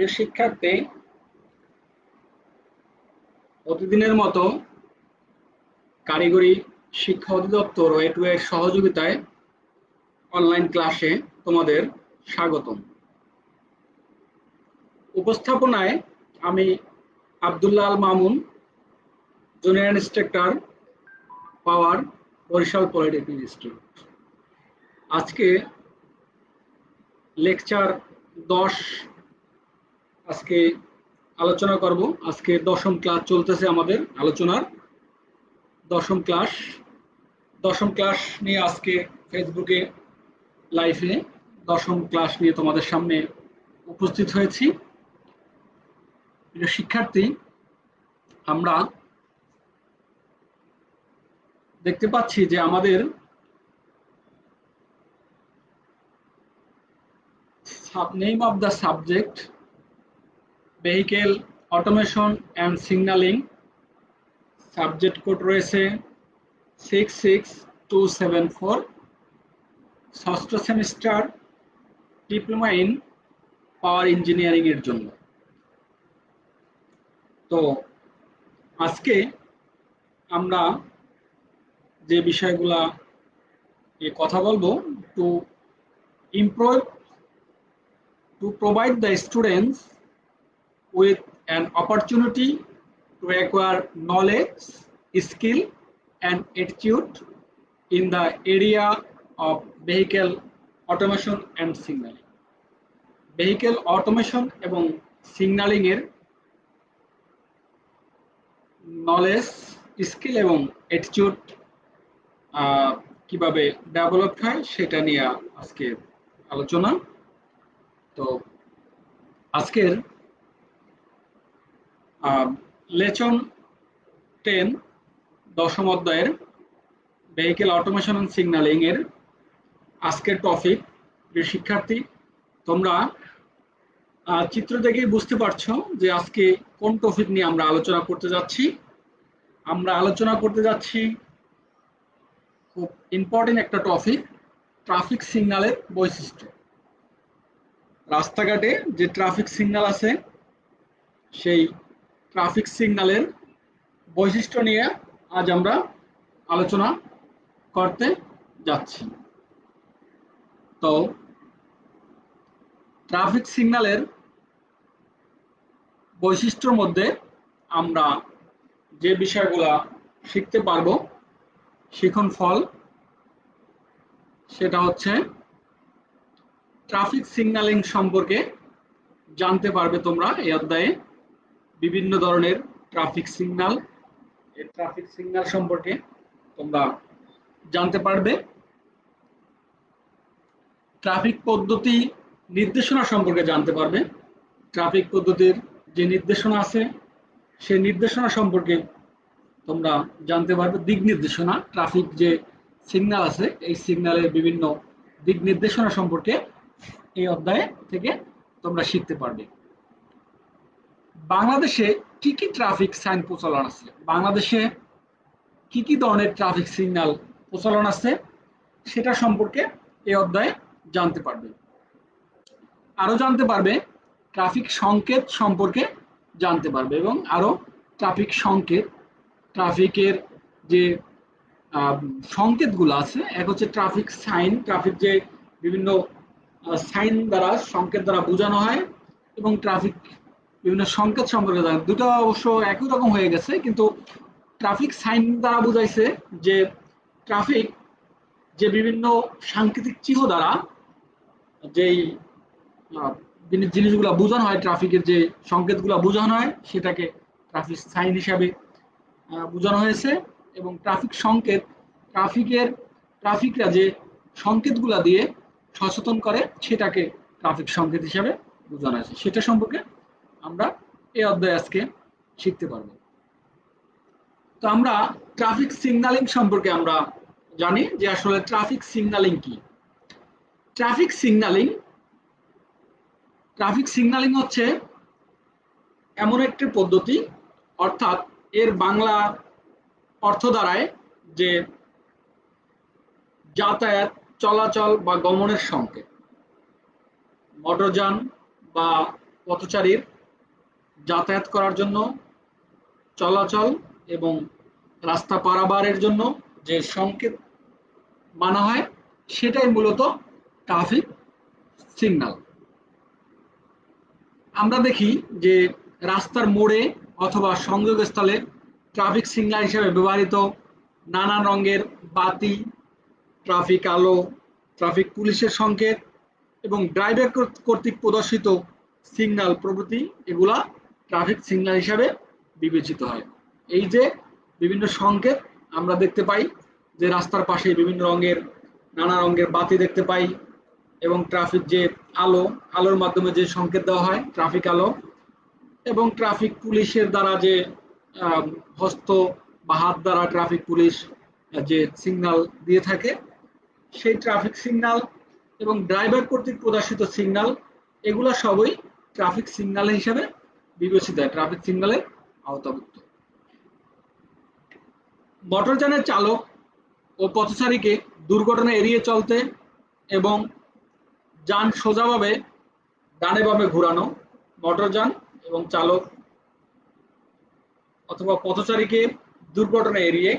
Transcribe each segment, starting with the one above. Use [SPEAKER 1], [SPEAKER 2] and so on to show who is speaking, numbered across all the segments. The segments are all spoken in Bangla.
[SPEAKER 1] এর শিক্ষার্থী প্রতিদিনের মতো কারিগরি শিক্ষা অধিদপ্তর ও এটু এর সহযোগিতায় অনলাইন ক্লাসে তোমাদের স্বাগতম। উপস্থাপনায় আমি আব্দুল্লাহ আল মামুন, জুনিয়র ইন্সট্রাক্টর, পাওয়ার, বরিশাল পলিটেকনিক ইনস্টিটিউট। আজকে লেকচার 10 আজকে আলোচনা করব। আজকে দশম ক্লাস চলতেছে আমাদের আলোচনার দশম ক্লাস নিয়ে আজকে ফেসবুকে লাইভে দশম ক্লাস নিয়ে তোমাদের সামনে উপস্থিত হয়েছি। প্রিয় শিক্ষার্থী, আমরা দেখতে পাচ্ছি যে আমাদের name of the subject vehicle automation and signaling, subject code রয়েছে 66274, ষষ্ঠ semester, diploma in power engineering এর জন্য। তো আজকে আমরা যে বিষয়গুলা নিয়ে কথা বলবো, to provide the students with an opportunity to acquire knowledge, skill and attitude in the area of vehicle automation and signaling. vehicle automation এবং signaling এর নলেজ, স্কিল এবং অ্যাটিটিউড কিভাবে ডেভেলপ হয় সেটা নিয়ে আজকে আলোচনা। তো আজকের লেসন 10 দশম অধ্যায়ের ভেহিকেল অটোমেশন এন্ড সিগন্যালিং এর আজকের টপিক। যে শিক্ষার্থী, তোমরা চিত্র দেখেই বুঝতে পারছো যে আজকে কোন টপিক নিয়ে আমরা আলোচনা করতে যাচ্ছি। আমরা আলোচনা করতে যাচ্ছি খুব ইম্পর্টেন্ট একটা টপিক, ট্রাফিক সিগন্যালের বৈশিষ্ট্য। রাস্তাঘাটে যে ট্রাফিক সিগন্যাল আছে সেই ট্রাফিক সিগন্যালের বৈশিষ্ট্য নিয়ে আজ আমরা আলোচনা করতে যাচ্ছি। তো ট্রাফিক সিগন্যালের বৈশিষ্ট্যের মধ্যে আমরা যে বিষয়গুলা শিখতে পারবো শিখন ফল, সেটা হচ্ছে ট্রাফিক সিগন্যালিং সম্পর্কে জানতে পারবে তোমরা এই অধ্যায়ে। বিভিন্ন ধরনের ট্রাফিক সিগন্যাল, এই ট্রাফিক সিগন্যাল সম্পর্কে তোমরা জানতে পারবে। ট্রাফিক পদ্ধতি নির্দেশনা সম্পর্কে জানতে পারবে। ট্রাফিক পদ্ধতির যে নির্দেশনা আছে সেই নির্দেশনা সম্পর্কে তোমরা জানতে পারবে। দিক নির্দেশনা, ট্রাফিক যে সিগন্যাল আছে এই সিগন্যালের বিভিন্ন দিক নির্দেশনা সম্পর্কে এই অধ্যায় থেকে তোমরা শিখতে পারবে। বাংলাদেশে কি কি ট্রাফিক সাইন প্রচলন আছে, বাংলাদেশে কি কি ধরনের ট্রাফিক সিগন্যাল প্রচলন আছে সেটা সম্পর্কে এই অধ্যায়ে জানতে পারবে। আরো জানতে পারবে ট্রাফিক সংকেত সম্পর্কে জানতে পারবে এবং আরো ট্রাফিক সংকেত, ট্রাফিকের যে সংকেতগুলো আছে, এক হচ্ছে ট্রাফিক সাইন, ট্রাফিক যে বিভিন্ন সাইন দ্বারা, সংকেত দ্বারা বোঝানো হয়, এবং ট্রাফিক বিভিন্ন সংকেত সম্পর্কে জানা। দুটো অবশ্য একই রকম হয়ে গেছে, কিন্তু ট্রাফিক সাইন দ্বারা বোঝাইছে যে ট্রাফিক যে বিভিন্ন সাংকেতিক চিহ্ন দ্বারা যেই জিনিসগুলো বোঝানো হয়, ট্রাফিকের যে সংকেতগুলো বোঝানো হয় সেটাকে ট্রাফিক সাইন হিসাবে বোঝানো হয়েছে। এবং ট্রাফিক সংকেত, ট্রাফিকরা যে সংকেতগুলা দিয়ে সচেতন করে সেটাকে ট্রাফিক সংকেত হিসাবে বোঝানো হয়েছে। সেটা সম্পর্কে আমরা এই অধ্যায়ে আজকে শিখতে পারবো। তো আমরা ট্রাফিক সিগন্যালিং সম্পর্কে আমরা জানি যে আসলে ট্রাফিক সিগন্যালিং কি। ট্রাফিক সিগন্যালিং হচ্ছে এমন একটি পদ্ধতি, অর্থাৎ এর বাংলা অর্থ দাঁড়ায় যে যাতায়াত, চলাচল বা গমনের সংকেত। মোটরযান বা পথচারীর যাতায়াত করার জন্য, চলাচল এবং রাস্তা পারাবারের জন্য যে সংকেত মানা হয় সেটাই মূলত ট্রাফিক সিগন্যাল। আমরা দেখি যে রাস্তার মোড়ে অথবা সংযোগস্থলে ট্রাফিক সিগন্যাল হিসেবে ব্যবহৃত নানান রঙের বাতি, ট্রাফিক আলো, ট্রাফিক পুলিশের সংকেত এবং ড্রাইভার কর্তৃক প্রদর্শিত সিগন্যাল প্রভৃতি এগুলা ট্রাফিক সিগন্যাল হিসাবে বিবেচিত হয়। এই যে বিভিন্ন সংকেত আমরা দেখতে পাই, যে রাস্তার পাশে বিভিন্ন রঙের নানা রঙের বাতি দেখতে পাই এবং ট্রাফিক যে আলো, আলোর মাধ্যমে যে সংকেত দেওয়া হয় ট্রাফিক আলো, এবং ট্রাফিক পুলিশের দ্বারা যে হস্ত বা হাত দ্বারা ট্রাফিক পুলিশ যে সিগন্যাল দিয়ে থাকে সেই ট্রাফিক সিগন্যাল এবং ড্রাইভার কর্তৃক প্রদর্শিত সিগন্যাল এগুলো সবই ট্রাফিক সিগন্যাল হিসেবে বিবেচিত হয়, ট্রাফিক সিগন্যালের আওতাভুক্ত। মোটরযানের চালক ও পথচারীকে দুর্ঘটনা এড়িয়ে চলতে এবং যান সোজাভাবে ডানে বামে ঘোরানো, মোটরযান এবং চালক অথবা পথচারীকে দুর্ঘটনা এড়িয়ে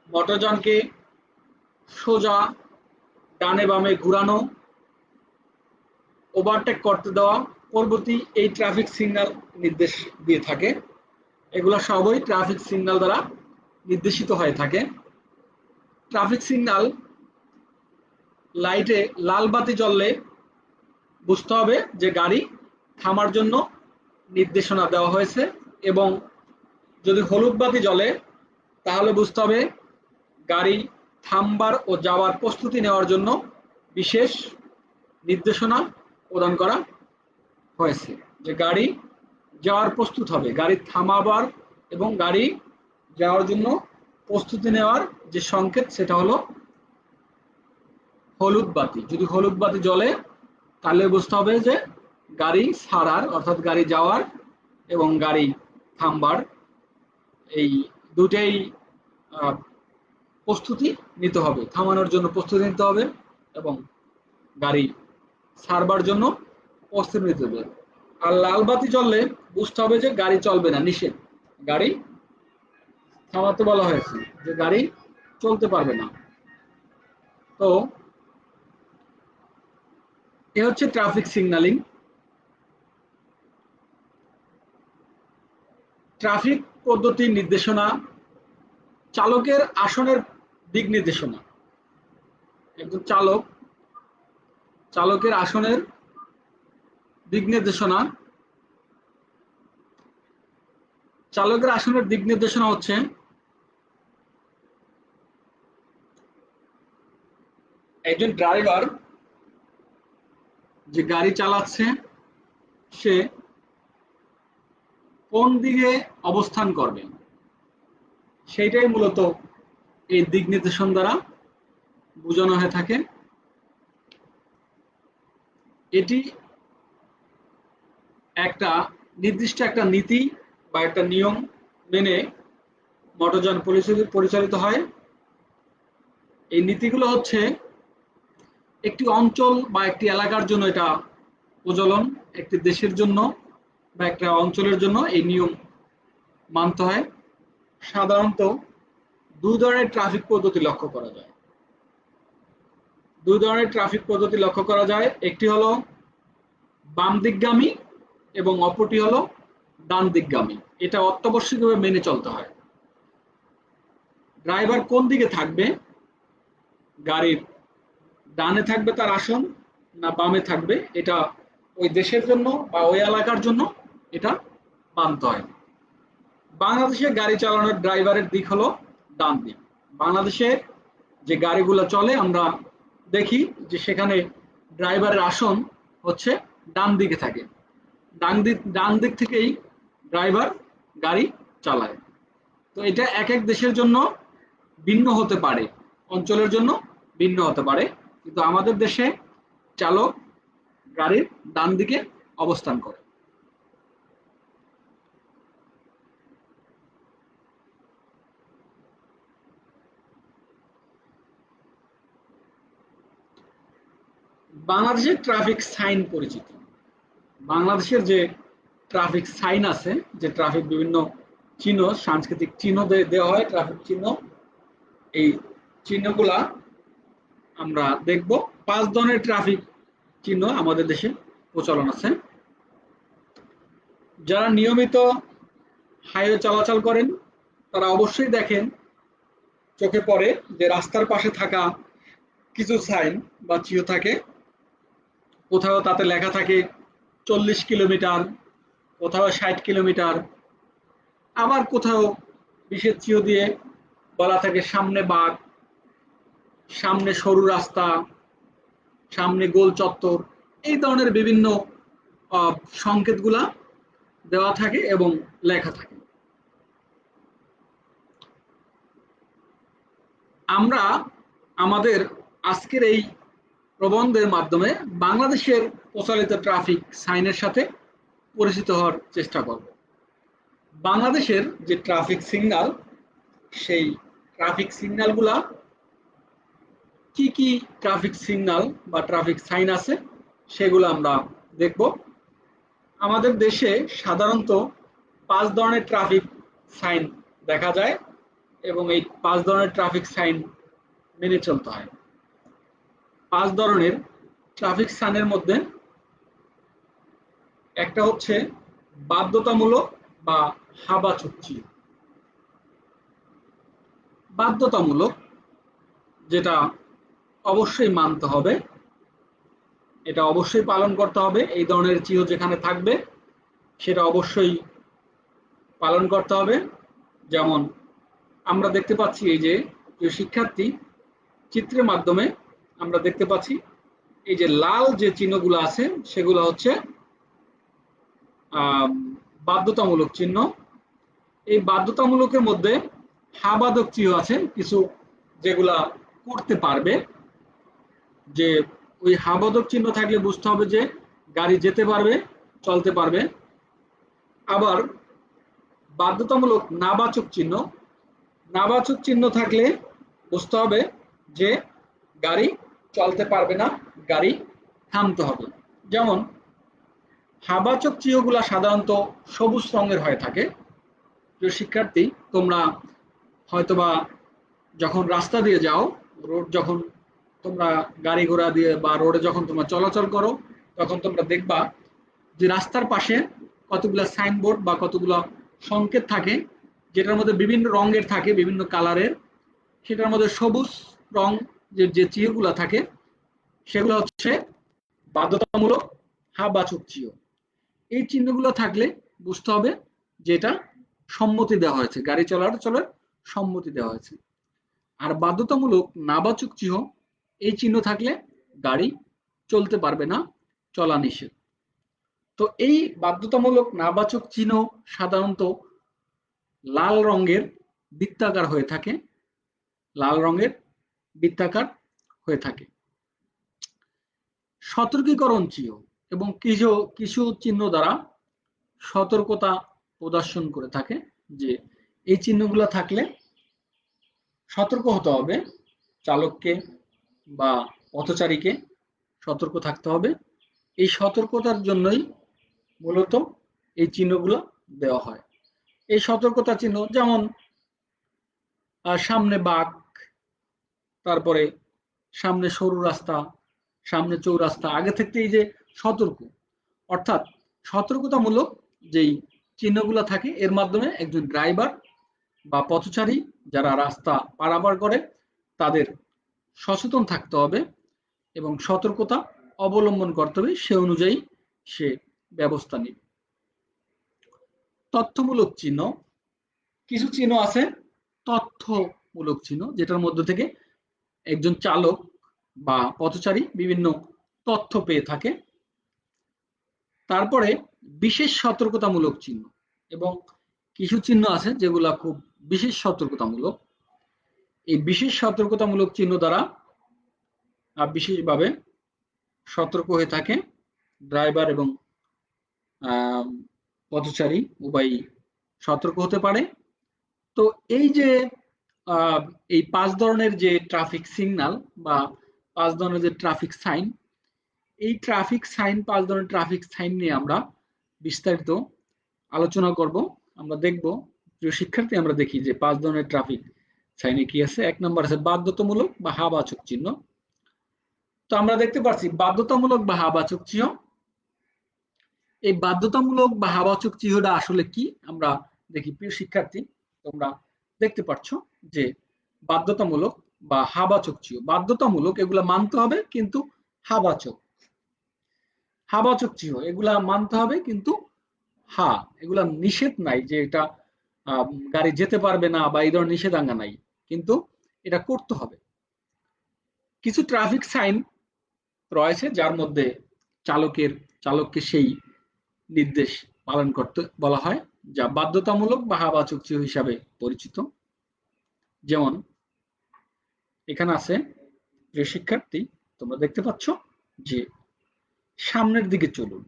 [SPEAKER 1] মোটরযানকে সোজা ডানে বামে ঘোরানো, ওভারটেক করতে দেওয়া প্রভৃতি এই ট্রাফিক সিগন্যাল নির্দেশ দিয়ে থাকে। এগুলো সবই ট্রাফিক সিগন্যাল দ্বারা নির্দেশিত হয়ে থাকে। ট্রাফিক সিগন্যাল লাইটে লাল বাতি জ্বললে বুঝতে হবে যে গাড়ি থামার জন্য নির্দেশনা দেওয়া হয়েছে, এবং যদি হলুদ বাতি জ্বলে তাহলে বুঝতে হবে গাড়ি থামবার ও যাওয়ার প্রস্তুতি নেওয়ার জন্য বিশেষ নির্দেশনা প্রদান করা হয়েছে, যে গাড়ি যাওয়ার প্রস্তুত হবে, গাড়ি থামাবার এবং গাড়ি যাওয়ার জন্য প্রস্তুতি নেওয়ার যে সংকেত সেটা হলো হলুদ বাতি। যদি হলুদ বাতি জ্বলে তাহলে বুঝতে হবে যে গাড়ি ছাড়ার অর্থাৎ গাড়ি যাওয়ার এবং গাড়ি থামবার এই দুটাই প্রস্তুতি নিতে হবে, থামানোর জন্য প্রস্তুতি নিতে হবে এবং গাড়ি ছাড়বার জন্য প্রস্তুতি নিতে হবে। আর লাল বাতি জ্বললে বুঝতে হবে যে গাড়ি চলবে না, নিষেধ, গাড়ি থামাতে বলা হয়েছে, যে গাড়ি চলতে পারবে না। তো এ হচ্ছে ট্রাফিক সিগন্যালিং। ট্রাফিক পদ্ধতির নির্দেশনা, চালকের আসনের দিক নির্দেশনা। একজন চালকের আসনের দিক নির্দেশনা, চালকের আসনের দিক নির্দেশনা হচ্ছে একজন ড্রাইভার যে গাড়ি চালাচ্ছে সে কোন দিকে অবস্থান করবে সেইটাই মূলত এই দিক নির্দেশন দ্বারা বোঝানো হয়ে থাকে। এটি একটা নির্দিষ্ট একটা নীতি বা একটা নিয়ম মেনে মোটরযান পরিচালিত হয়। এই নীতিগুলো হচ্ছে একটি অঞ্চল বা একটি এলাকার জন্য এটা প্রচলন, একটি দেশের জন্য বা একটা অঞ্চলের জন্য এই নিয়ম মানতে হয়। সাধারণত দুই ধরনের ট্রাফিক পদ্ধতি লক্ষ্য করা যায়। দুই ধরনের ট্রাফিক পদ্ধতি লক্ষ্য করা যায়, একটি হলো বাম দিকগামী এবং অপরটি হলো ডান দিকগামী। এটা অত্যাবশ্যকীয়ভাবে মেনে চলতে হয়। ড্রাইভার কোন দিকে থাকবে, গাড়ির ডানে থাকবে তার আসন না বামে থাকবে, এটা ওই দেশের জন্য বা ওই এলাকার জন্য এটা মানতে হয়। বাংলাদেশে গাড়ি চালানোর ড্রাইভারের দিক হলো ডান দিক। বাংলাদেশে যে গাড়িগুলো চলে আমরা দেখি যে সেখানে ড্রাইভারের আসন হচ্ছে ডান দিকে থাকে, ডান দিক থেকেই ড্রাইভার গাড়ি চালায়। তো এটা এক এক দেশের জন্য ভিন্ন হতে পারে, অঞ্চলের জন্য ভিন্ন হতে পারে, কিন্তু আমাদের দেশে চালক গাড়ির ডান দিকে অবস্থান করে। বাংলাদেশের ট্রাফিক সাইন পরিচিতি। বাংলাদেশের যে ট্রাফিক সাইন আছে, যে ট্রাফিক বিভিন্ন চিহ্ন, সাংস্কৃতিক চিহ্ন দেওয়া হয়, ট্রাফিক চিহ্ন, এই চিহ্নগুলা আমরা দেখব। 5 ধরনের ট্রাফিক চিহ্ন আমাদের দেশে প্রচলন আছে। যারা নিয়মিত হাইওয়ে চলাচল করেন তারা অবশ্যই দেখেন, চোখে পড়ে যে রাস্তার পাশে থাকা কিছু সাইন বা চিহ্ন থাকে। কোথাও তাতে লেখা থাকে 40 কিলোমিটার, কোথাও 60 কিলোমিটার, আবার কোথাও বিশেষ চিহ্ন দিয়ে বলা থাকে সামনে বাঁক, সামনে সরু রাস্তা, সামনে গোল চত্বর। এই ধরনের বিভিন্ন সংকেতগুলা দেওয়া থাকে এবং লেখা থাকে। আমরা আমাদের আজকের এই প্রবন্ধের মাধ্যমে বাংলাদেশের প্রচলিত ট্রাফিক সাইনের সাথে পরিচিত হওয়ার চেষ্টা করব। বাংলাদেশের যে ট্রাফিক সিগন্যাল, সেই ট্রাফিক সিগন্যালগুলা কি কি ট্রাফিক সিগন্যাল বা ট্রাফিক সাইন আছে সেগুলো আমরা দেখব। আমাদের দেশে সাধারণত 5 ধরনের ট্রাফিক সাইন দেখা যায় এবং এই 5 ধরনের ট্রাফিক সাইন মেনে চলতে হয়। 5 ধরনের ট্রাফিক সাইনের মধ্যে একটা হচ্ছে বাধ্যতামূলক বা হাবাচক চিহ্ন। বাধ্যতামূলক, যেটা অবশ্যই মানতে হবে, এটা অবশ্যই পালন করতে হবে। এই ধরনের চিহ্ন যেখানে থাকবে সেটা অবশ্যই পালন করতে হবে। যেমন আমরা দেখতে পাচ্ছি, এই যে শিক্ষার্থী, চিত্রের মাধ্যমে আমরা দেখতে পাচ্ছি এই যে লাল যে চিহ্নগুলো আছে সেগুলো হচ্ছে বাধ্যতামূলক চিহ্ন। এই বাধ্যতামূলকের মধ্যে হাবাধক চিহ্ন আছে কিছু, যেগুলা করতে পারবে। যে ওই হাবাধক চিহ্ন থাকলে বুঝতে হবে যে গাড়ি যেতে পারবে, চলতে পারবে। আবার বাধ্যতামূলক নাবাচক চিহ্ন, নাবাচক চিহ্ন থাকলে বুঝতে হবে যে গাড়ি চলতে পারবে না, গাড়ি থামতে হবে। যেমন হাবাচক চিহ্নগুলা সাধারণত সবুজ রঙের হয়ে থাকে। প্রিয় শিক্ষার্থী, তোমরা হয়তোবা যখন রাস্তা দিয়ে যাও, রোড যখন তোমরা গাড়ি ঘোড়া দিয়ে বা রোডে যখন তোমরা চলাচল করো, তখন তোমরা দেখবা যে রাস্তার পাশে কতগুলা সাইনবোর্ড বা কতগুলো সংকেত থাকে, যেটার মধ্যে বিভিন্ন রঙের থাকে, বিভিন্ন কালারের। সেটার মধ্যে সবুজ রং যে চিহ্নগুলো থাকে সেগুলো হচ্ছে বাধ্যতামূলক হাবাচক চিহ্ন। এই চিহ্নগুলো থাকলে বুঝতে হবে যে এটা সম্মতি দেওয়া হয়েছে, গাড়ি চলাচলের সম্মতি দেওয়া হয়েছে। আর বাধ্যতামূলক নাবাচক চিহ্ন, এই চিহ্ন থাকলে গাড়ি চলতে পারবে না, চলা নিষেধ। তো এই বাধ্যতামূলক নাবাচক চিহ্ন সাধারণত লাল রঙের বৃত্তাকার হয়ে থাকে, লাল রঙের বৃত্তাকার হয়ে থাকে। সতর্কীকরণ চিহ্ন এবং কিছু কিছু চিহ্ন দ্বারা সতর্কতা প্রদর্শন করে থাকে, যে এই চিহ্নগুলো থাকলে সতর্ক হতে হবে, চালককে বা পথচারীকে সতর্ক থাকতে হবে। এই সতর্কতার জন্যই মূলত এই চিহ্নগুলো দেওয়া হয়। এই সতর্কতা চিহ্ন যেমন সামনে বাঁক, তারপরে সামনে সরু রাস্তা, সামনে চৌরাস্তা, আগে থেকেই যে সতর্ক, অর্থাৎ সতর্কতামূলক যেই চিহ্নগুলো থাকে, এর মাধ্যমে একজন ড্রাইভার বা পথচারী যারা রাস্তা পারাপার করে তাদের সচেতন থাকতে হবে এবং সতর্কতা অবলম্বন করতে হবে, সে অনুযায়ী সে ব্যবস্থা নিবে। তথ্যমূলক চিহ্ন, কিছু চিহ্ন আছে তথ্যমূলক চিহ্ন, যেটার মধ্যে থেকে একজন চালক বা পথচারী বিভিন্ন তথ্য পেয়ে থাকে। তারপরে বিশেষ সতর্কতামূলক চিহ্ন, এবং কিছু চিহ্ন আছে যেগুলা খুব বিশেষ সতর্কতামূলক। এই বিশেষ সতর্কতামূলক চিহ্ন দ্বারা বিশেষভাবে সতর্ক হয়ে থাকে ড্রাইভার এবং পথচারী, উভয়ই সতর্ক হতে পারে। তো এই যে এই 5 ধরনের যে ট্রাফিক সিগন্যাল বা 5 ধরনের যে ট্রাফিক সাইন, এই ট্রাফিক সাইন, 5 ধরনের ট্রাফিক সাইন নিয়ে আমরা বিস্তারিত আলোচনা করব। আমরা দেখব, প্রিয় শিক্ষার্থী, আমরা দেখি যে 5 ধরনের ট্রাফিক সাইনে কি আছে। 1 নম্বর আছে বাধ্যতামূলক বা হাবাচক চিহ্ন। তো আমরা দেখতে পাচ্ছি বাধ্যতামূলক বা হাবাচক চিহ্ন। এই বাধ্যতামূলক বা হাবাচক চিহ্নটা আসলে কি আমরা দেখি। প্রিয় শিক্ষার্থী, তোমরা দেখতে পাচ্ছ যে বাধ্যতামূলক বা হাবাচক চিহ্ন, বাধ্যতামূলক এগুলা মানতে হবে, কিন্তু হাবাচক হাবাচক চিহ্ন এগুলা মানতে হবে, কিন্তু এগুলা নিষেধ নাই যে এটা গাড়ি যেতে পারবে না বা এই ধরনের নিষেধাজ্ঞা নাই, কিন্তু এটা করতে হবে। কিছু ট্রাফিক সাইন রয়েছে যার মধ্যে চালককে সেই নির্দেশ পালন করতে বলা হয়, যা বাধ্যতামূলক বা হাবাচক চিহ্ন হিসাবে পরিচিত। যেমন এখানে আছে, প্রিয় শিক্ষার্থী, তোমরা দেখতে পাচ্ছ যে সামনের দিকে চলুন।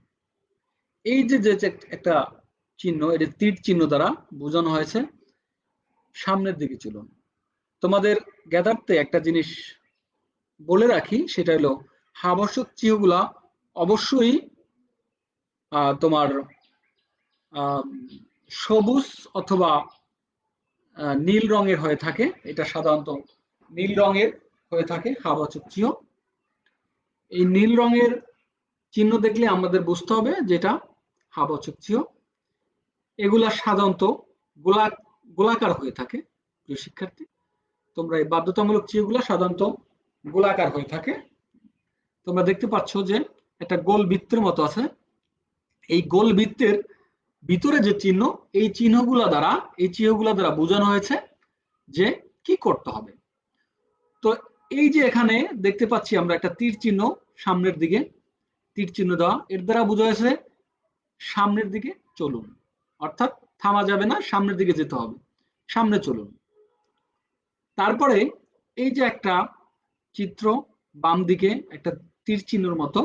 [SPEAKER 1] এই যে একটা চিহ্ন, এটা তীর চিহ্ন দ্বারা বোঝানো হয়েছে সামনের দিকে চলুন। তোমাদের জ্ঞাতার্থে একটা জিনিস বলে রাখি, সেটা হলো হাবাচক চিহ্নগুলা অবশ্যই তোমার সবুজ অথবা নীল রঙের হয়ে থাকে। এটা সাধারণত নীল রঙের হয়ে থাকে হাবাচক চিহ্ন। এই নীল রঙের চিহ্ন দেখলে আমাদের বুঝতে হবে যেটা হাবাচক চিহ্ন। এগুলা সাধারণত গোলাকার হয়ে থাকে। প্রিয় শিক্ষার্থী, তোমরা এই বাধ্যতামূলক চিহ্নগুলো সাধারণত গোলাকার হয়ে থাকে। তোমরা দেখতে পাচ্ছ যে একটা গোল বৃত্তের মতো আছে। এই গোল বৃত্তের ভিতরে যে চিহ্ন, এই চিহ্নগুলা দ্বারা বোঝানো হয়েছে যে কি করতে হবে। তো এই যে এখানে দেখতে পাচ্ছি আমরা একটা তীর চিহ্ন, সামনের দিকে তীর চিহ্ন দেওয়া, এর দ্বারা বোঝা হয়েছে সামনের দিকে চলুন, অর্থাৎ থামা যাবে না, সামনের দিকে যেতে হবে, সামনে চলুন। তারপরে এই যে একটা চিত্র বাম দিকে একটা তীর চিহ্নের মতো,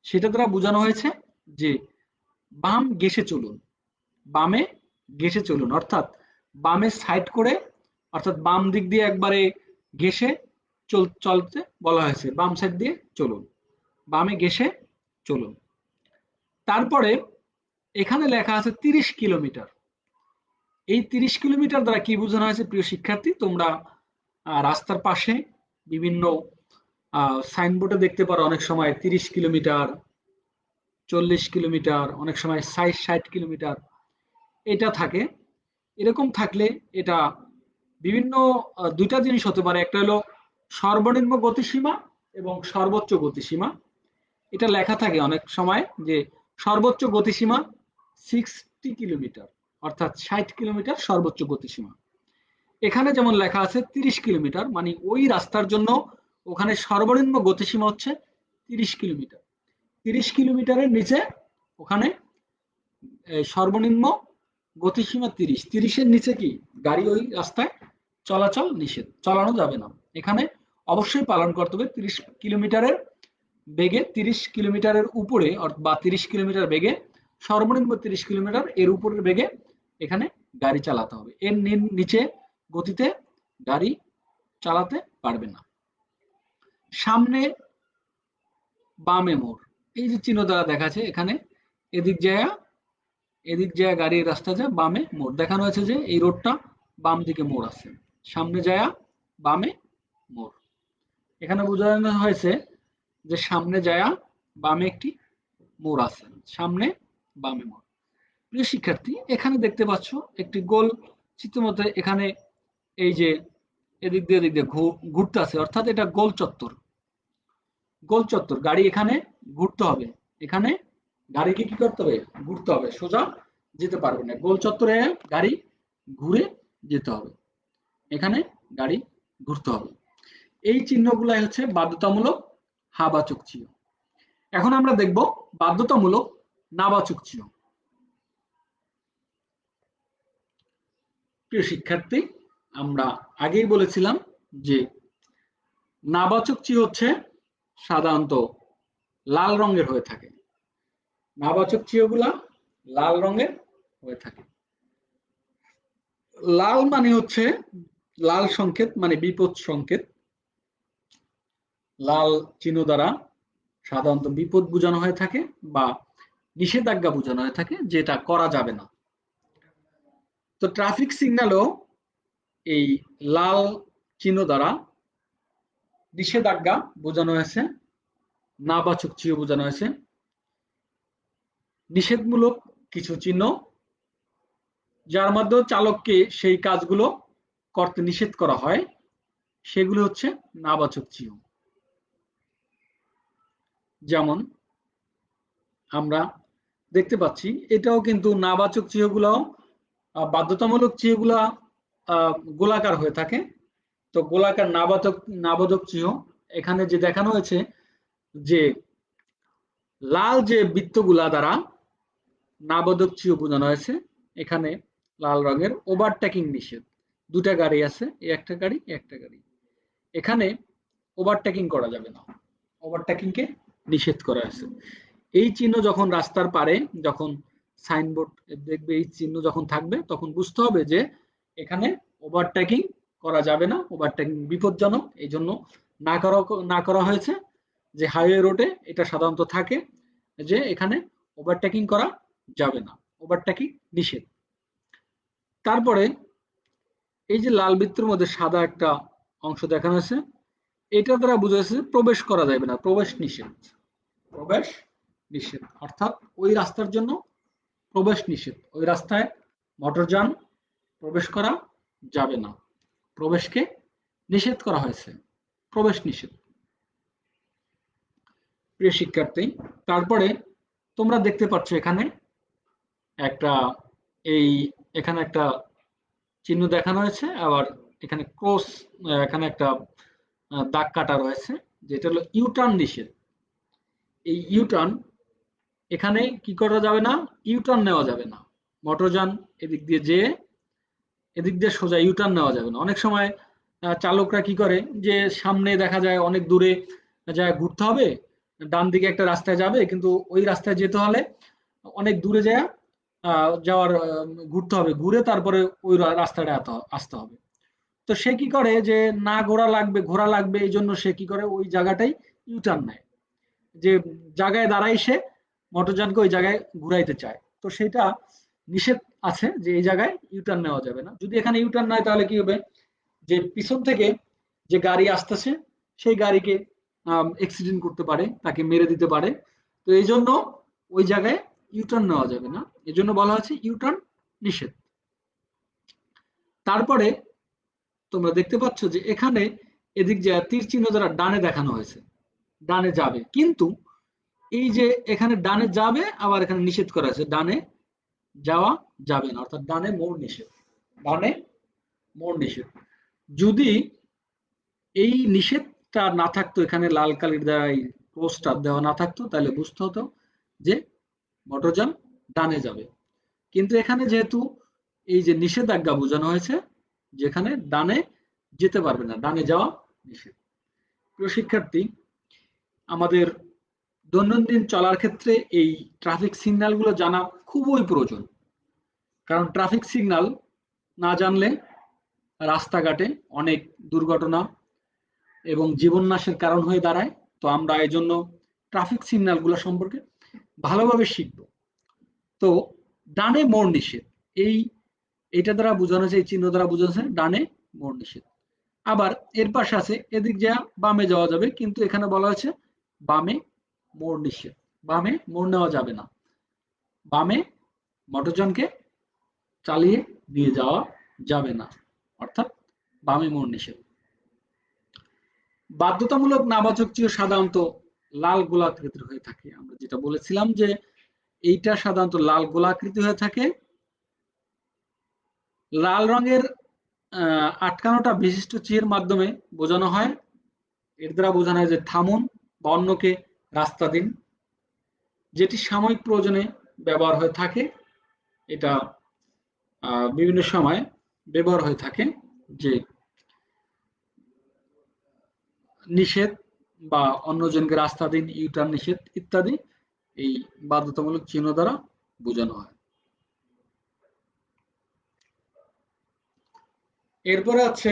[SPEAKER 1] সেটা দ্বারা বোঝানো হয়েছে যে বাম ঘেঁষে চলুন, বামে ঘেঁষে চলুন, অর্থাৎ বামে সাইড করে, অর্থাৎ বাম দিক দিয়ে একবারে ঘেঁষে চলতে বলা হয়েছে। বাম সাইড দিয়ে চলুন, বামে ঘেঁষে চলুন। তারপরে এখানে লেখা আছে 30 কিলোমিটার। এই 30 কিলোমিটার দ্বারা কি বোঝানো হয়েছে? প্রিয় শিক্ষার্থী, তোমরা রাস্তার পাশে বিভিন্ন সাইনবোর্ডে দেখতে পারো অনেক সময় 30 কিলোমিটার, 40 কিলোমিটার, অনেক সময় 60 কিলোমিটার এটা থাকে। এরকম থাকলে এটা বিভিন্ন দুইটা জিনিস হতে পারে। একটা হলো সর্বনিম্ন গতিসীমা এবং সর্বোচ্চ গতিসীমা। এটা লেখা থাকে অনেক সময় যে সর্বোচ্চ গতিসীমা 60 কিলোমিটার, অর্থাৎ 60 কিলোমিটার সর্বোচ্চ গতিসীমা। এখানে যেমন লেখা আছে 30 কিলোমিটার, মানে ওই রাস্তার জন্য ওখানে সর্বনিম্ন গতিসীমা হচ্ছে 30 কিলোমিটার। 30 কিলোমিটারের নিচে ওখানে সর্বনিম্ন গতিসীমা 30, 30-এর নিচে কি গাড়ি ওই রাস্তায় চলাচল নিষেধ, চালানো যাবে না। এখানে অবশ্যই পালন করতে হবে 30 কিলোমিটারের বেগে, 30 কিলোমিটারের উপরে বা 30 কিলোমিটার বেগে, সর্বনিম্ন 30 কিলোমিটার এর উপরের বেগে এখানে গাড়ি চালাতে হবে। এর নিচে গতিতে গাড়ি চালাতে পারবে না। সামনে বামে মোড়, এই যে চিহ্ন দ্বারা দেখাচ্ছে এখানে, এদিক যায় গাড়ির রাস্তা যায়, বামে মোড় দেখানো হয়েছে যে এই রোডটা বাম দিকে মোড় আছে, সামনে যায় বামে মোড়। এখানে বোঝানো হয়েছে যে সামনে যায় বামে একটি মোড় আছে, সামনে বামে মোড়। প্রিয় শিক্ষার্থী, এখানে দেখতে পাচ্ছ একটি গোল চিত্র মধ্যে, এখানে এই যে এদিক দিয়ে ঘুরতে আছে, অর্থাৎ এটা গোল চত্বর। গোল চত্বর, গাড়ি এখানে ঘুরতে হবে, এখানে গাড়িকে কি করতে হবে? ঘুরতে হবে, সোজা যেতে পারবে না। গোল চত্বরে গাড়ি ঘুরে যেতে হবে, এখানে গাড়ি ঘুরতে হবে। এই চিহ্নগুলাই হচ্ছে বাধ্যতামূলক হাবাচক চিহ্ন। এখন আমরা দেখব বাধ্যতামূলক নাবাচক চিহ্ন। প্রিয় শিক্ষার্থী, আমরা আগেই বলেছিলাম যে নাবাচক চিহ্ন হচ্ছে সাধারণত লাল রঙের হয়ে থাকে। নাবাচক চিহ্নগুলা লাল রঙের হয়ে থাকে। লাল মানে হচ্ছে লাল সংকেত, মানে বিপদ সংকেত। লাল চিহ্ন দ্বারা সাধারণত বিপদ বোঝানো হয়ে থাকে বা নিষেধাজ্ঞা বোঝানো হয়ে থাকে, যেটা করা যাবে না। তো ট্রাফিক সিগন্যালও এই লাল চিহ্ন দ্বারা নিষেধাজ্ঞা বোঝানো হয়েছে, নাবাচক চিহ্ন বোঝানো হয়েছে। নিষেধমূলক কিছু চিহ্ন যার মাধ্যমে চালককে সেই কাজগুলো করতে নিষেধ করা হয়, সেগুলো হচ্ছে নাবাচক চিহ্ন। যেমন আমরা দেখতে পাচ্ছি, এটাও কিন্তু নাবাচক চিহ্নগুলো বাধ্যতামূলক চিহ্নগুলো গোলাকার হয়ে থাকে। তো গোলাকার নাবাচক চিহ্ন এখানে যে দেখানো হয়েছে, যে লাল যে বৃত্তগুলা দ্বারা নাবাচক চিহ্ন বোঝানো হয়েছে, এখানে লাল রঙের ওভারটেকিং নিষেধ। দুটা গাড়ি আছে, একটা গাড়ি একটা গাড়ি, এখানে ওভারটেকিং করা যাবে না, ওভারটেকিংকে নিষেধ করা আছে। এই চিহ্ন যখন রাস্তার পারে, যখন সাইনবোর্ড দেখবে এই চিহ্ন যখন থাকবে, তখন বুঝতে হবে যে এখানে ওভারটেকিং করা যাবে না, ওভারটেকিং বিপজ্জনক, এই জন্য না করা হয়েছে। যে হাইওয়ে রোডে এটা সাধারণত থাকে যে এখানে ওভারটেকিং করা যাবে না, ওভারটেকিং নিষেধ। তারপরে এই যে লাল বৃত্তের মধ্যে সাদা একটা অংশ দেখানো হয়েছে, এটা দ্বারা বোঝা যাচ্ছে প্রবেশ করা যাবে না, প্রবেশ নিষেধ। প্রবেশ নিষেধ অর্থাৎ ওই রাস্তার জন্য প্রবেশ নিষেধ, ওই রাস্তায় মোটরযান প্রবেশ করা যাবে না, প্রবেশকে নিষেধ করা হয়েছে, প্রবেশ নিষেধ। প্রিয় শিক্ষার্থী, তারপরে তোমরা দেখতে পাচ্ছ এখানে একটা এখানে একটা চিহ্ন দেখানো হয়েছে, আবার এখানে ক্রস, এখানে একটা দাগ কাটা রয়েছে, যেটা হলো ইউটার্ন নিষেধ। এই ইউটার্ন, এখানে কি করা যাবে না, ইউটার্ন নেওয়া যাবে না, মোটরযান এদিক দিয়ে যেয়ে এদিক দিয়ে সোজা ইউটার্ন নেওয়া যাবে না। অনেক সময় চালকরা কি করে, যে সামনে দেখা যায় অনেক দূরে যায় ঘুরতে হবে, ডান দিকে একটা রাস্তায় যাবে, কিন্তু ওই রাস্তায় যেতে হলে অনেক দূরে যায় যাওয়ার ঘুরতে হবে, ঘুরে তারপরে ওই রাস্তাটা আসতে হবে। তো সে কি করে, যে না ঘোরা লাগবে এই জন্য সে কি করে, ওই জায়গাটাই ইউটার্ন নেয়, যে জায়গায় দাঁড়াই সে মোটরযানকে ওই জায়গায় ঘুরাইতে চায়। তো সেটা নিষেধ আছে যে এই জায়গায় ইউটার্ন নেওয়া যাবে না। যদি এখানে ইউটার্ন নেয় তাহলে কি হবে, যে পিছন থেকে যে গাড়ি আসতেছে সেই গাড়িকে অ্যাক্সিডেন্ট করতে পারে, তাকে মেরে দিতে পারে। তো এই জন্য ওই জায়গায় ইউটার্ন নেওয়া যাবে না, এই জন্য বলা হচ্ছে ইউটার্ন নিষেধ। তারপরে তোমরা দেখতে পাচ্ছ যে এখানে এদিক যে তীর চিহ্ন দ্বারা ডানে দেখানো হয়েছে, ডানে যাবে, কিন্তু এই যে এখানে ডানে যাবে, আবার এখানে নিষেধ করা আছে ডানে যাওয়া যাবে না, অর্থাৎ ডানে মোড় নিষেধ, ডানে মোড় নিষেধ। যদি এই নিষেধটা না থাকতো, এখানে লাল কালির দ্বারা এই ক্রসটা দেওয়া না থাকতো, তাহলে বুঝতে হতো যে মোটরযান ডানে যাবে। কিন্তু এখানে যেহেতু এই যে নিষেধাজ্ঞা বোঝানো হয়েছে, যেখানে ডানে যেতে পারবে না, ডানে যাওয়া নিষেধ। প্রিয় শিক্ষার্থী, আমাদের দৈনন্দিন চলার ক্ষেত্রে এই ট্রাফিক সিগন্যালগুলো জানা খুবই প্রয়োজন। কারণ ট্রাফিক সিগন্যাল না জানলে রাস্তাঘাটে অনেক দুর্ঘটনা এবং জীবন নাশের কারণ হয়ে দাঁড়ায়। তো আমরা এই জন্য ট্রাফিক সিগন্যালগুলো সম্পর্কে ভালোভাবে শিখব। তো ডানে মোড় নিষেধ, এইটা দ্বারা বোঝানো হয়েছে, এই চিহ্ন দ্বারা বোঝানো হয়েছে ডানে মোড় নিষেধ। আবার এর পাশে আছে এদিক যা বামে যাওয়া যাবে, কিন্তু এখানে বলা হয়েছে বামে মোড় নিষেধ, বামে মোড় নেওয়া যাবে না, বামে মোটরযানকে চালিয়ে নিয়ে যাওয়া যাবে না, অর্থাৎ বামে মোড় নিষেধ। বাধ্যতামূলক নাবাচক চিহ্ন সাধারণত লাল গোলাকৃতির হয়ে থাকে। আমরা যেটা বলেছিলাম যে এইটা সাধারণত লাল গোলাকৃতি হয়ে থাকে। লাল রঙের আটকানোটা বিশিষ্ট চিহ্নের মাধ্যমে বোঝানো হয়। এর দ্বারা বোঝানো হয় যে থামুন বা অন্যকে রাস্তা দিন, যেটি সাময়িক প্রয়োজনে ব্যবহার হয়ে থাকে। এটা বিভিন্ন সময় ব্যবহার হয়ে থাকে, যে নিষেধ বা অন্যজনকে রাস্তা দিন, ইউটার্ন নিষেধ ইত্যাদি এই বাধ্যতামূলক চিহ্ন দ্বারা বোঝানো হয়। এরপরে আছে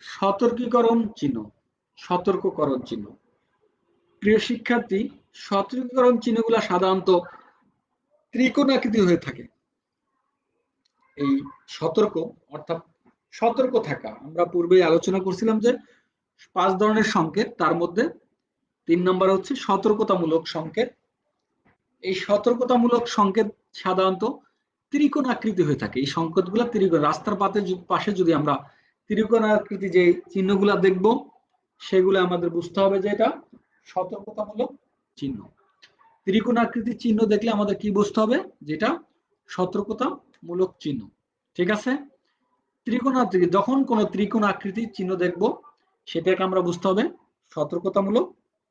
[SPEAKER 1] সতর্কীকরণ চিহ্ন, সতর্ককরণ চিহ্ন। প্রিয় শিক্ষার্থী, সতর্কীকরণ চিহ্নগুলো সাধারণত ত্রিকোণাকৃতি হয়ে থাকে। এই সতর্ক অর্থাৎ সতর্ক থাকা, আমরা পূর্বেই আলোচনা করছিলাম যে 5 ধরনের সংকেত, তার মধ্যে 3 নম্বর হচ্ছে সতর্কতামূলক সংকেত। এই সতর্কতামূলক সংকেত সাধারণত ত্রিকোণাকৃতি হয়ে থাকে। এই সংকেতগুলো ত্রিকোণ, রাস্তার পাশে যদি আমরা ত্রিকোণাকৃতি যে চিহ্নগুলো দেখব, সেগুলো আমাদের বুঝতে হবে যে এটা সতর্কতামূলক চিহ্ন। ত্রিকোণাকৃতির চিহ্ন দেখলে আমাদের কি বুঝতে হবে, যেটা সতর্কতামূলক চিহ্ন। ঠিক আছে? ত্রিকোণাকৃতি, যখন কোনো ত্রিকোণাকৃতির চিহ্ন দেখব, সেটাকে আমরা বুঝতে হবে সতর্কতামূলক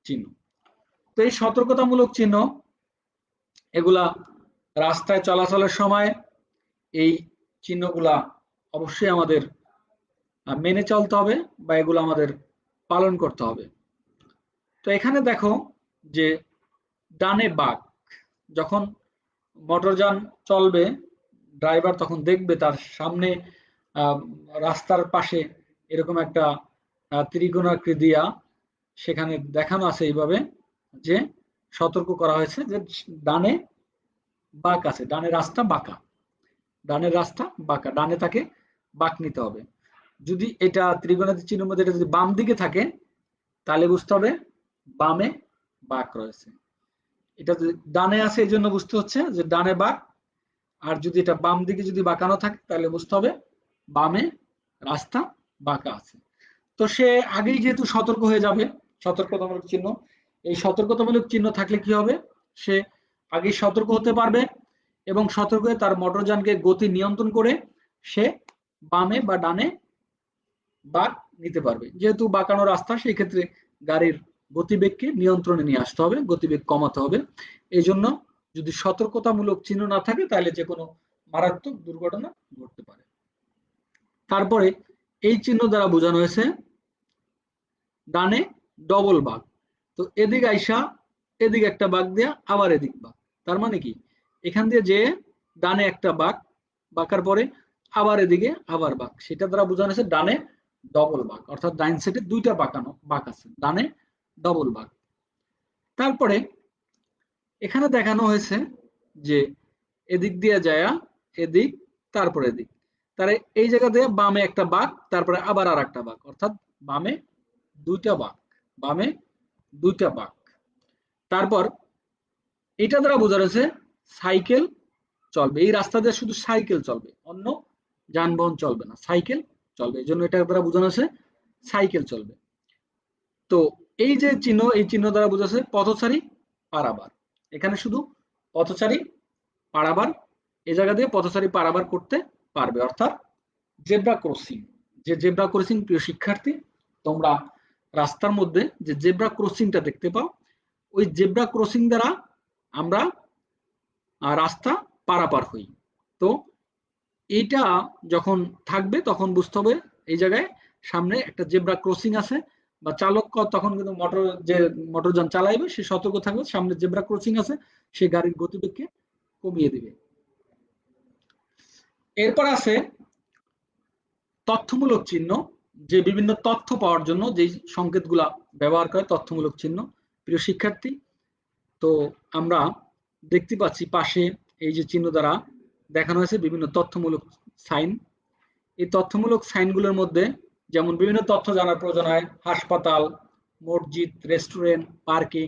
[SPEAKER 1] চিহ্ন। তো এই সতর্কতামূলক চিহ্ন, এগুলা রাস্তায় চলাচলের সময় এই চিহ্নগুলা অবশ্যই আমাদের মেনে চলতে হবে বা এগুলো আমাদের পালন করতে হবে। তো এখানে দেখো যে ডানে বাঁক, যখন মোটরযান চলবে, ড্রাইভার তখন দেখবে তার সামনে রাস্তার পাশে এরকম একটা ত্রিকোণাকৃতি সেখানে দেখানো আছে এইভাবে যে সতর্ক করা হয়েছে যে ডানে বাঁক আছে, ডানে রাস্তা বাঁকা, ডানের রাস্তা বাঁকা, ডানে তাকে বাঁক নিতে হবে। যদি এটা ত্রিকোণাকৃতি চিহ্নের মধ্যে এটা যদি বাম দিকে থাকে, তাহলে বুঝতে হবে বামে বাঁক রয়েছে। এটা যদি ডানে আছে এই জন্য বুঝতে হচ্ছে যে ডানে বাঁক, আর যদি এটা বাম দিকে যদি বাঁকানো থাকে তাহলে বুঝতে হবে বামে রাস্তা বাঁকা আছে। তো সে আগেই যেহেতু সতর্ক হয়ে যাবে, সতর্কতামূলক চিহ্ন, এই সতর্কতামূলক চিহ্ন থাকলে কি হবে, সে আগেই সতর্ক হতে পারবে এবং সতর্ক হয়ে তার মোটরযানকে গতি নিয়ন্ত্রণ করে সে বামে বা ডানে বাঁক নিতে পারবে। যেহেতু বাঁকানো রাস্তা, সেই ক্ষেত্রে গাড়ির গতিবেগকে নিয়ন্ত্রণে নিয়ে আসতে হবে, গতিবেগ কমাতে হবে। এই জন্য যদি সতর্কতামূলক চিহ্ন না থাকে তাহলে যে কোনো মারাত্মক দুর্ঘটনা ঘটতে পারে। তারপরে এই চিহ্ন দ্বারা বোঝানো হয়েছে ডানে ডবল বাঁক। তো এদিক আইসা এদিক একটা বাঁক দেয়া আবার এদিক বাঁক, তার মানে কি এখান দিয়ে যে ডানে একটা বাঁক, বাঁকার পরে আবার এদিকে আবার বাঁক, সেটা দ্বারা বোঝানো হয়েছে ডানে ডবল বাঁক, অর্থাৎ ডাইন সাইডে দুইটা বাঁকানো বাঁক আছে, ডানে ডবল বাঁক। তারপরে এখানে দেখানো হয়েছে যে এদিক দিয়ে যায়া এদিক, তারপরে এদিক, তার এই জায়গা দিয়ে বামে একটা বাঁক, তারপরে আবার আর একটা বাঁক, অর্থাৎ বামে দুইটা বাঁক, বামে দুইটা বাঁক। তারপর এটা দ্বারা বোঝা যাচ্ছে সাইকেল চলবে, এই রাস্তা দিয়ে শুধু সাইকেল চলবে, অন্য যানবাহন চলবে না, সাইকেল চলবে, এই জন্য এটা দ্বারা বোঝানো হচ্ছে সাইকেল চলবে। তো এই যে চিহ্ন, এই চিহ্ন দ্বারা বোঝাচ্ছে পথচারী পারাবার, এখানে শুধু পথচারী পারাবার, এই জায়গা দিয়ে পথচারী পারাবার করতে পারবে, অর্থাৎ জেব্রা ক্রসিং। যে জেব্রা ক্রসিং, প্রিয় শিক্ষার্থী, তোমরা রাস্তার মধ্যে যে জেব্রা ক্রসিংটা দেখতে পাও, ওই জেব্রা ক্রসিং দ্বারা আমরা রাস্তা পারাপার হই। তো এইটা যখন থাকবে তখন বুঝতে হবে এই জায়গায় সামনে একটা জেব্রা ক্রসিং আছে, বা চালক তখন কিন্তু যে মোটরযান চালাইবে সে সতর্ক থাকবে সামনে জেব্রা ক্রসিং আছে, সে গাড়ির গতিবেগকে কমিয়ে দিবে। এরপর আছে তথ্যমূলক চিহ্ন, যে বিভিন্ন তথ্য পাওয়ার জন্য যে সংকেতগুলা ব্যবহার করে, তথ্যমূলক চিহ্ন। প্রিয় শিক্ষার্থী, তো আমরা দেখতে পাচ্ছি পাশে এই যে চিহ্ন দ্বারা দেখানো হয়েছে বিভিন্ন তথ্যমূলক সাইন। এই তথ্যমূলক সাইনগুলোর মধ্যে যেমন বিভিন্ন তথ্য জানার প্রয়োজন হয়, হাসপাতাল, মসজিদ, রেস্টুরেন্ট, পার্কিং,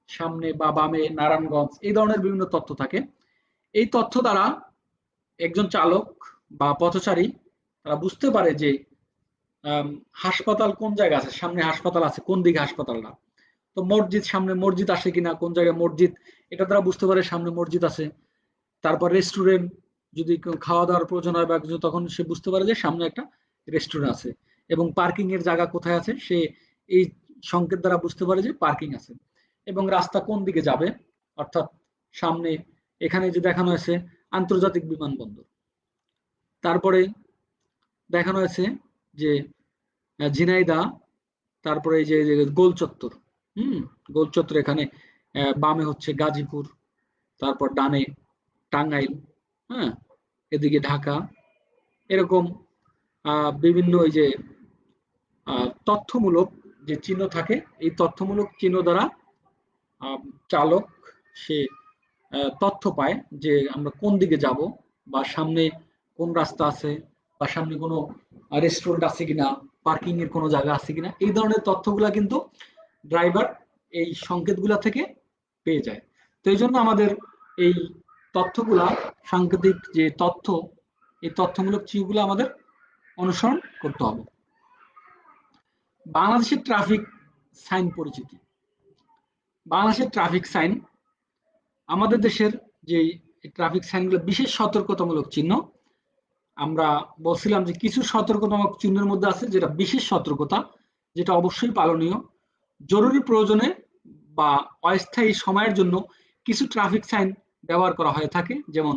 [SPEAKER 1] সামনে বা বামে নারায়ণগঞ্জ, এই ধরনের বিভিন্ন তথ্য থাকে। এই তথ্য দ্বারা একজন চালক বা পথচারী তারা বুঝতে পারে যে হাসপাতাল কোন জায়গায় আছে, সামনে হাসপাতাল আছে, কোন দিকে হাসপাতালটা, তো মসজিদ, সামনে মসজিদ আসে কিনা, কোন জায়গায় মসজিদ, এটা তারা বুঝতে পারে সামনে মসজিদ আছে। তারপর রেস্টুরেন্ট, যদি খাওয়া দাওয়ার প্রয়োজন হয় বা কিছু, তখন সে বুঝতে পারে যে সামনে একটা রেস্টুরেন্ট আছে। এবং পার্কিং এর জায়গা কোথায় আছে, সে এই সংকেত দ্বারা বুঝতে পারে যে পার্কিং আছে। এবং রাস্তা কোন দিকে যাবে, অর্থাৎ সামনে এখানে যে দেখানো হয়েছে আন্তর্জাতিক বিমানবন্দর, তারপরে দেখানো হয়েছে যে ঝিনাইদহ, তারপরে এই যে গোল চত্বর, গোল চত্বর, এখানে বামে হচ্ছে গাজীপুর, তারপর ডানে টাঙ্গাইল, হ্যাঁ, এদিকে ঢাকা, এরকম বিভিন্ন ওই যে তথ্যমূলক যে চিহ্ন থাকে, এই তথ্যমূলক চিহ্ন দ্বারা চালক সে তথ্য পায় যে আমরা কোন দিকে যাব, বা সামনে কোন রাস্তা আছে, বা সামনে কোনো রেস্টুরেন্ট আছে কিনা, পার্কিং এর কোনো জায়গা আছে কিনা, এই ধরনের তথ্যগুলা কিন্তু ড্রাইভার এই সংকেতগুলা থেকে পেয়ে যায়। তো এই জন্য আমাদের এই তথ্যগুলা, সাংকেতিক যে তথ্য, এই তথ্যমূলক চিহ্নগুলো আমাদের অনুসরণ করতে হবে। বাংলাদেশের ট্রাফিক সাইন পরিচিতি। বাংলাদেশের ট্রাফিক সাইন, আমাদের দেশের যে ট্রাফিক সাইনগুলো বিশেষ সতর্কতামূলক চিহ্ন, আমরা বলছিলাম যে কিছু সতর্কতামূলক চিহ্নের মধ্যে আছে যেটা বিশেষ সতর্কতা, যেটা অবশ্যই পালনীয়। জরুরি প্রয়োজনে বা অস্থায়ী সময়ের জন্য কিছু ট্রাফিক সাইন ব্যবহার করা হয়ে থাকে, যেমন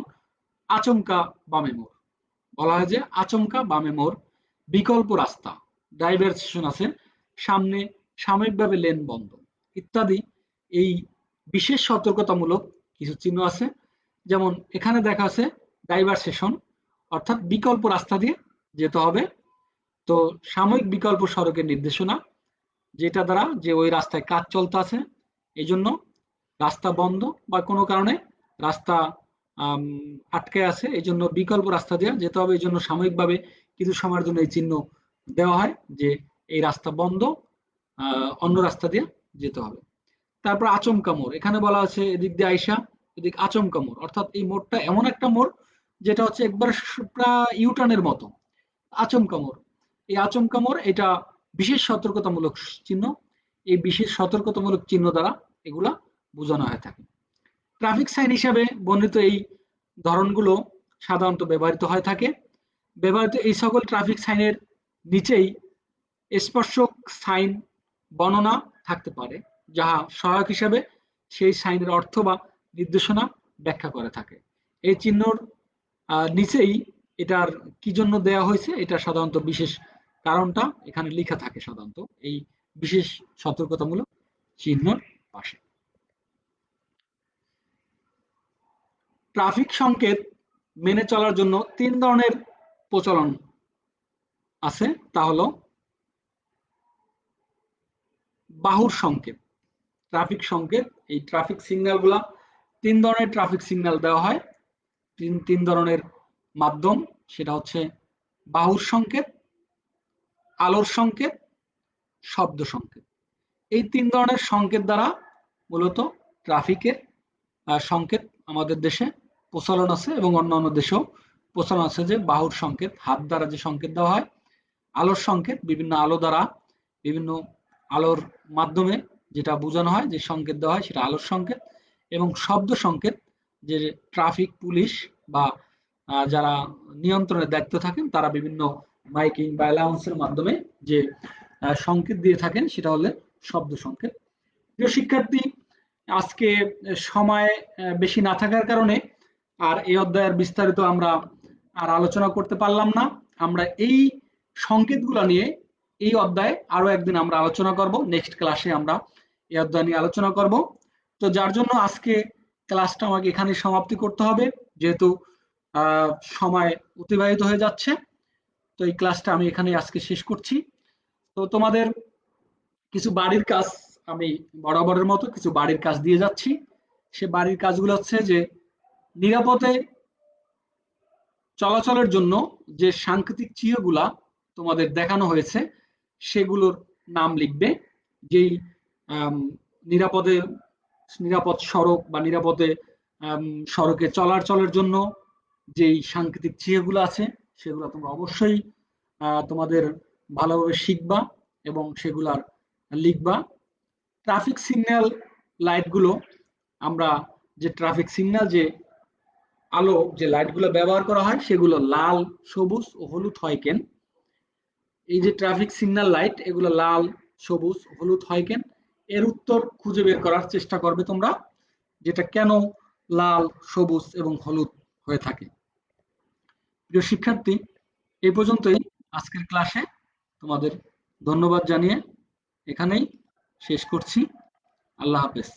[SPEAKER 1] আচমকা বামে মোড়, বলা হয় যে আচমকা বামে মোড়, বিকল্প রাস্তা, ডাইভারসেশন আছে, সামনে সাময়িকভাবে লেন বন্ধ ইত্যাদি। এই বিশেষ সতর্কতামূলক কিছু চিহ্ন আছে, যেমন এখানে দেখা আছে ডাইভারসেশন, অর্থাৎ বিকল্প রাস্তা দিয়ে যেতে হবে। তো সাময়িক বিকল্প সড়কের নির্দেশনা, যেটা দ্বারা যে ওই রাস্তায় কাজ চলতে আছে, এই জন্য রাস্তা বন্ধ বা কোনো কারণে রাস্তা আটকে আছে, এই জন্য বিকল্প রাস্তা দিয়ে যেতে হবে। এই জন্য সাময়িকভাবে কিছু সময়ের জন্য এই চিহ্ন দেওয়া হয় যে এই রাস্তা বন্ধ, অন্য রাস্তা দিয়ে যেতে হবে। তারপর আচমকা মোড়, এখানে বলা আছে এদিক দিয়ে আইসা এদিক আচমকা মোড়, অর্থাৎ এই মোড়টা এমন একটা মোড় যেটা হচ্ছে একবার প্রায় ইউটার্নের মতো, আচমকা মোড়। এই আচমকা মোড় এটা বিশেষ সতর্কতামূলক চিহ্ন। এই বিশেষ সতর্কতামূলক চিহ্ন দ্বারা এগুলা বোঝানো হয়ে থাকে। ট্রাফিক সাইন হিসাবে বর্ণিত এই ধরনগুলো সাধারণত ব্যবহৃত হয়ে থাকে। ব্যবহৃত এই সকল ট্রাফিক সাইনের নিচেই স্পর্শক সাইন বর্ণনা থাকতে পারে, যাহা সহায়ক হিসাবে সেই সাইনের অর্থ বা নির্দেশনা ব্যাখ্যা করে থাকে। এই চিহ্নর নিচেই এটার কি জন্য দেয়া হয়েছে, এটা সাধারণত বিশেষ কারণটা এখানে লেখা থাকে সাধারণত এই বিশেষ সতর্কতামূলক চিহ্নর পাশে। ট্রাফিক সংকেত মেনে চলার জন্য 3 ধরনের প্রচলন আছে, তা হলো বাহুর সংকেত, ট্রাফিক সংকেত, এই ট্রাফিক সিগন্যালগুলা 3 ধরনের ট্রাফিক সিগন্যাল দেওয়া হয়, তিন ধরনের মাধ্যম, সেটা হচ্ছে বাহুর সংকেত, আলোর সংকেত, শব্দ সংকেত। এই 3 ধরনের সংকেত দ্বারা মূলত ট্রাফিকের সংকেত আমাদের দেশে প্রচলন আছে, এবং অন্যান্য দেশেও প্রচলন আছে। যে বাহুর সংকেত, হাত দ্বারা যে সংকেত দেওয়া হয়, আলোর সংকেত, বিভিন্ন আলো দ্বারা, বিভিন্ন আলোর মাধ্যমে যেটা বোঝানো হয়, যে সংকেত দেওয়া হয় সেটা আলোর সংকেত, এবং শব্দ সংকেত, যে ট্রাফিক পুলিশ বা যারা নিয়ন্ত্রণের দায়িত্ব থাকেন তারা বিভিন্ন মাইকিং বা অ্যালাউন্সের মাধ্যমে যে সংকেত দিয়ে থাকেন, সেটা হলে শব্দ সংকেত। প্রিয় শিক্ষার্থী, আজকে সময় বেশি না থাকার কারণে আর এই অধ্যায়ের বিস্তারিত আমরা আর আলোচনা করতে পারলাম না। আমরা এই সংকেতগুলো নিয়ে এই অধ্যায়ে আরো একদিন আমরা আলোচনা করব, নেক্সট ক্লাসে আমরা এই অধ্যায় নিয়ে আলোচনা করব। তো যার জন্য আজকে ক্লাসটা আমাকে এখানে সমাপ্তি করতে হবে, যেহেতু সময় অতিবাহিত হয়ে যাচ্ছে। তো এই ক্লাসটা আমি এখানে আজকে শেষ করছি। তো তোমাদের কিছু বাড়ির কাজ আমি বরাবরের মতো কিছু বাড়ির কাজ দিয়ে যাচ্ছি। সে বাড়ির কাজগুলো হচ্ছে যে নিরাপদে চলাচলের জন্য যে সাংকেতিক চিহ্নগুলা তোমাদের দেখানো হয়েছে সেগুলোর নাম লিখবে। যেই নিরাপদে নিরাপদ সড়ক বা নিরাপদে সড়কে চলাচলের জন্য যেই সাংকেতিক চিহ্নগুলো আছে সেগুলো তোমরা অবশ্যই তোমাদের ভালোভাবে শিখবা এবং সেগুলার লিখবা। ট্রাফিক সিগন্যাল লাইটগুলো, আমরা যে ট্রাফিক সিগন্যাল যে আলো যে লাইটগুলো ব্যবহার করা হয় সেগুলো লাল, সবুজ ও হলুদ হয় কেন? এই যে ট্রাফিক সিগন্যাল লাইট, এগুলো লাল, সবুজ, হলুদ হয় কেন? এর উত্তর খুঁজে বের করার চেষ্টা করবে তোমরা, যেটা কেন লাল, সবুজ এবং হলুদ হয়ে থাকে। প্রিয় শিক্ষার্থী, এই পর্যন্তই আজকের ক্লাসে। তোমাদের ধন্যবাদ জানিয়ে এখানেই শেষ করছি। আল্লাহ হাফেজ।